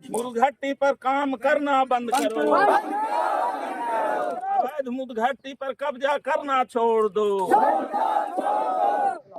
मुदघट्टी पर काम करना बंद करो। अवैध मुदघट्टी पर कब्जा करना छोड़ दो।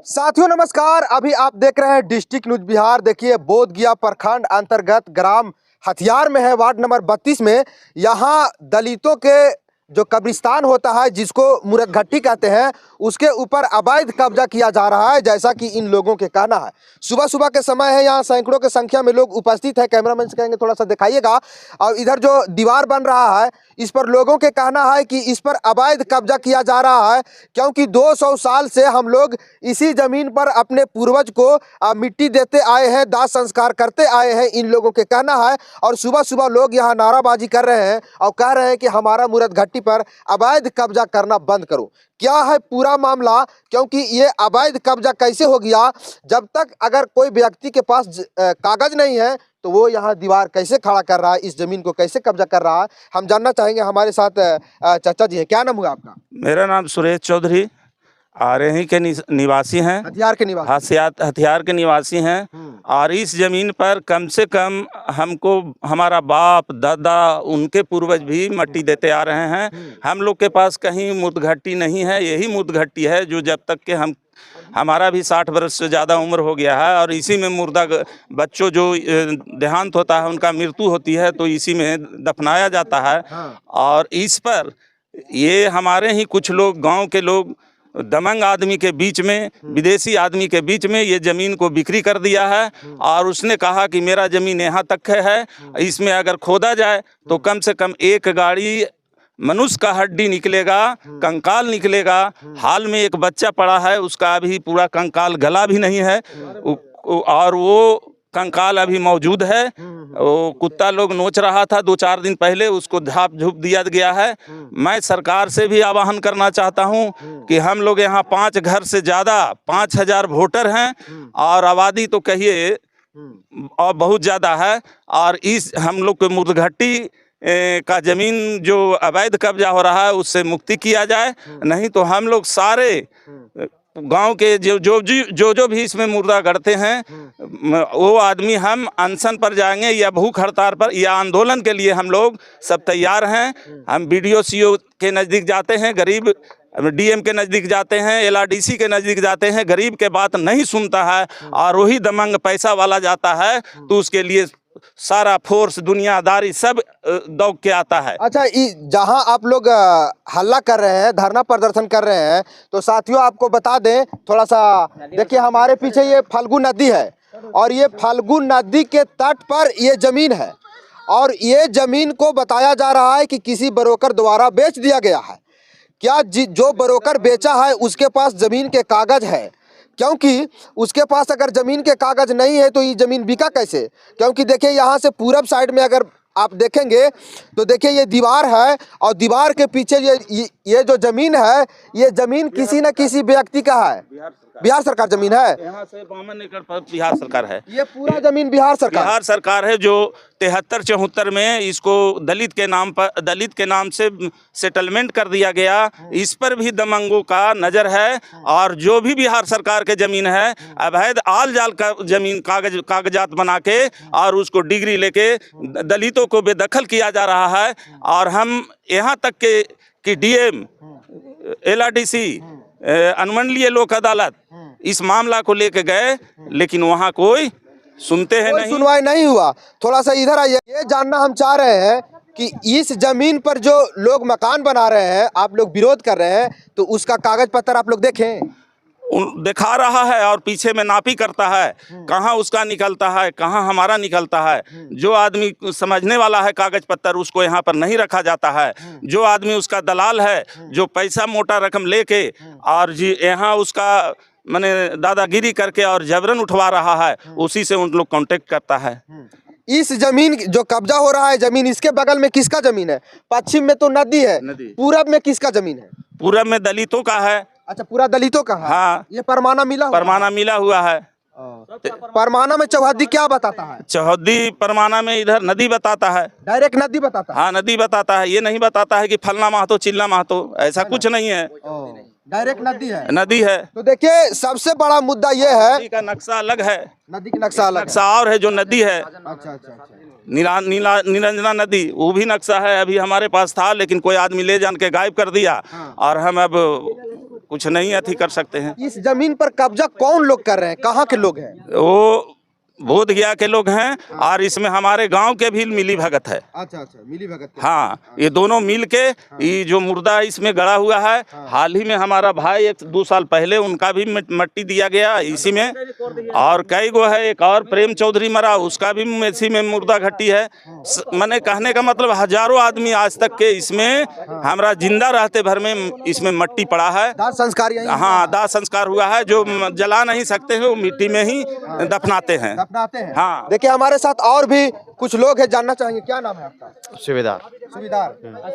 साथियों नमस्कार, अभी आप देख रहे हैं डिस्ट्रिक्ट न्यूज बिहार। देखिए बोधगया प्रखंड अंतर्गत ग्राम हथियार में है, वार्ड नंबर 32 में। यहाँ दलितों के जो कब्रिस्तान होता है, जिसको मुरघट्टी कहते हैं, उसके ऊपर अवैध कब्जा किया जा रहा है, जैसा कि इन लोगों के कहना है। सुबह सुबह के समय है, यहाँ सैकड़ों की संख्या में लोग उपस्थित है। कैमरामैन से कहेंगे थोड़ा सा दिखाइएगा। और इधर जो दीवार बन रहा है, इस पर लोगों के कहना है कि इस पर अवैध कब्जा किया जा रहा है, क्योंकि 200 साल से हम लोग इसी जमीन पर अपने पूर्वज को मिट्टी देते आए हैं, दाह संस्कार करते आए हैं, इन लोगों के कहना है। और सुबह सुबह लोग यहाँ नाराबाजी कर रहे हैं और कह रहे हैं कि हमारा मुरघट्टी पर अवैध कब्जा करना बंद करो। क्या है पूरा मामला, क्योंकि ये अवैध कब्जा कैसे हो गया? जब तक अगर कोई व्यक्ति के पास कागज नहीं है तो वो यहाँ दीवार कैसे खड़ा कर रहा है, इस जमीन को कैसे कब्जा कर रहा है, हम जानना चाहेंगे। हमारे साथ चाचा जी है। क्या नाम हुआ आपका? मेरा नाम सुरेश चौधरी, और यहीं के निवासी हैं। हथियार के निवासी? हथियार के निवासी हैं। और इस जमीन पर कम से कम हमको हमारा बाप दादा उनके पूर्वज भी मिट्टी देते आ रहे हैं। हम लोग के पास कहीं मुदघट्टी नहीं है, यही मुदघट्टी है जो जब तक के हमारा भी 60 वर्ष से ज़्यादा उम्र हो गया है, और इसी में मुर्दा बच्चों जो देहांत होता है, उनका मृत्यु होती है, तो इसी में दफनाया जाता है। और इस पर ये हमारे ही कुछ लोग, गांव के लोग, दमंग आदमी के बीच में, विदेशी आदमी के बीच में ये ज़मीन को बिक्री कर दिया है। और उसने कहा कि मेरा ज़मीन यहाँ तक है, इसमें अगर खोदा जाए तो कम से कम एक गाड़ी मनुष्य का हड्डी निकलेगा, कंकाल निकलेगा। हाल में एक बच्चा पड़ा है, उसका अभी पूरा कंकाल गला भी नहीं है, और वो कंकाल अभी मौजूद है। वो कुत्ता लोग नोच रहा था 2-4 दिन पहले, उसको झाप झूप दिया गया है। मैं सरकार से भी आह्वान करना चाहता हूं कि हम लोग यहाँ 5 घर से ज़्यादा 5000 वोटर हैं, और आबादी तो कहिए और बहुत ज़्यादा है। और इस हम लोग के मुदघट्टी का ज़मीन जो अवैध कब्जा हो रहा है, उससे मुक्ति किया जाए, नहीं तो हम लोग सारे गांव के जो भी इसमें मुर्दा गढ़ते हैं, वो आदमी हम अनशन पर जाएंगे, या भूख हड़ताल पर, या आंदोलन के लिए हम लोग सब तैयार हैं। हम BDO CO के नज़दीक जाते हैं, गरीब DM के नज़दीक जाते हैं, LRDC के नज़दीक जाते हैं, गरीब के बात नहीं सुनता है, और वही दमंग पैसा वाला जाता है, तो उसके लिए सारा फोर्स दुनियादारी सब दौड़ के आता है। अच्छा, जहां आप लोग हल्ला कर रहे हैं, धरना प्रदर्शन कर रहे हैं, तो साथियों आपको बता दें थोड़ा सा, देखिए हमारे पीछे ये फाल्गु नदी है, और ये फाल्गु नदी के तट पर ये जमीन है, और ये जमीन को बताया जा रहा है कि किसी ब्रोकर द्वारा बेच दिया गया है। क्या जो ब्रोकर बेचा है उसके पास जमीन के कागज है? क्योंकि उसके पास अगर जमीन के कागज नहीं है तो ये जमीन बिका कैसे? क्योंकि देखिए यहाँ से पूरब साइड में अगर आप देखेंगे तो देखिए ये दीवार है, और दीवार के पीछे ये जो जमीन है, ये जमीन किसी न किसी व्यक्ति का है। बिहार सरकार जमीन है, यहाँ से 52 एकड़ पर बिहार सरकार है। ये पूरा जमीन बिहार सरकार है, जो 73-74 में इसको दलित के नाम से सेटलमेंट कर दिया गया। इस पर भी दमंगों का नज़र है, और जो भी बिहार सरकार के ज़मीन है, अवैध आल जाल का ज़मीन कागजात बना के और उसको डिग्री लेके दलितों को बेदखल किया जा रहा है। और हम यहाँ तक के कि DM, LRDC, अनुमंडलीय लोक अदालत इस मामला को लेके गए, लेकिन वहाँ कोई सुनते हैं नहीं, सुनवाई नहीं हुआ। थोड़ा सा इधर आइए, ये जानना हम चाह रहे हैं कि इस जमीन पर जो लोग मकान बना रहे हैं, आप लोग विरोध कर रहे हैं, तो उसका कागज पत्र आप लोग देखें? दिखा रहा है, और पीछे में नापी करता है, कहाँ उसका निकलता है, कहाँ हमारा निकलता है। जो आदमी समझने वाला है कागज पत्तर, उसको यहाँ पर नहीं रखा जाता है। जो आदमी उसका दलाल है, जो पैसा मोटा रकम लेके और जी यहाँ उसका माने दादागिरी करके और जबरन उठवा रहा है, उसी से उन लोग कांटेक्ट करता है। इस जमीन जो कब्जा हो रहा है, जमीन इसके बगल में किसका जमीन है? पश्चिम में तो नदी है, पूरब में किसका जमीन है? पूरब में दलितों का है। अच्छा, पूरा दलितों का है। हाँ, ये परमाना मिला हुआ है। परमाना में चौहद्दी क्या बताता है? चौहद्दी परमाना में इधर नदी बताता है, डायरेक्ट नदी बताता है। हाँ, नदी बताता है, ये नहीं बताता है कि फलना महतो चिल्ला महतो, ऐसा कुछ नहीं है, डायरेक्ट नदी है। तो देखिए सबसे बड़ा मुद्दा ये है, नदी का नक्शा अलग है, नदी का नक्शा अलग और है जो नदी है। अच्छा। निरंजना नदी, वो भी नक्शा है, अभी हमारे पास था, लेकिन कोई आदमी ले जान के गायब कर दिया। और हम अब कुछ नहीं अथी कर सकते हैं। इस जमीन पर कब्जा कौन लोग कर रहे हैं, कहाँ के लोग हैं? वो बोध गया के लोग हैं, और इसमें हमारे गांव के भी मिली भगत है। अच्छा, मिली भगत के। हाँ, ये दोनों मिल के ये जो मुर्दा इसमें गड़ा हुआ है, हाल ही में हमारा भाई 1-2 साल पहले उनका भी मट्टी दिया गया इसी में, और कई गो है, एक और प्रेम चौधरी मरा, उसका भी इसी में मुर्दा घट्टी है। मैंने कहने का मतलब हजारों आदमी आज तक के इसमें हमारा जिंदा रहते भर में इसमें मट्टी पड़ा है। दाह संस्कार यहीं हाँ, दाह संस्कार हुआ है, जो जला नहीं सकते हैं वो मिट्टी में ही दफनाते हैं। अपनाते हैं। हाँ। देखिए हमारे साथ और भी कुछ लोग हैं, जानना चाहेंगे, क्या नाम है आपका?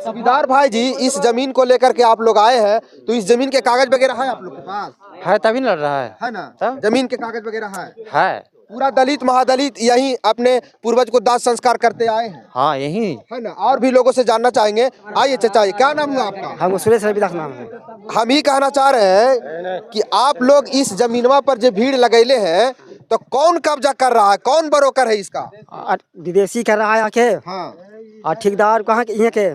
सुबेदार भाई जी, इस जमीन को लेकर के आप लोग आए हैं, तो इस जमीन के कागज वगैरह है आप लोग के पास? है तभी लड़ रहा है ना? तब? जमीन के कागज वगैरह है। पूरा दलित महादलित यहीं अपने पूर्वज को दाह संस्कार करते आए हैं, हाँ यही है ना? और भी लोगों से जानना चाहेंगे। आइए चाचा जी, क्या नाम हुआ आपका? हम सुरेश रविदास नाम है। हम ही कहना चाह रहे हैं कि आप लोग इस जमीनवा पर जो भीड़ लगैले हैं, तो कौन कब्जा कर रहा है, कौन बरोकर है इसका? विदेशी कर रहा है आके। हाँ। और ठेकेदार कहाँ के, यहाँ के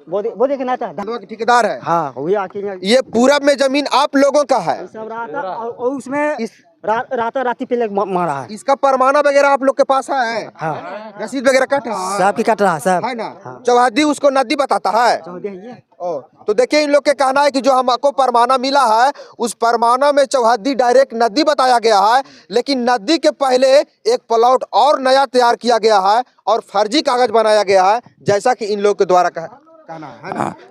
वो देखना था, धनवा के ठेकेदार है। हाँ वही आके यहाँ ये पूरब में जमीन आप लोगों का है? सब रहा था, और उसमें राती पे मारा है। इसका परमाना वगैरह आप लोग के पास है? हाँ, रसीद वगैरह कट रहा है? सब की कट रहा सब है ना? चौहद्दी उसको नदी बताता है। ओ, तो देखिए इन लोग के कहना है कि जो हमको परमाना मिला है, उस परमाना में चौहद्दी डायरेक्ट नदी बताया गया है, लेकिन नदी के पहले एक प्लॉट और नया तैयार किया गया है और फर्जी कागज बनाया गया है, जैसा कि इन लोग के द्वारा कहना है ना?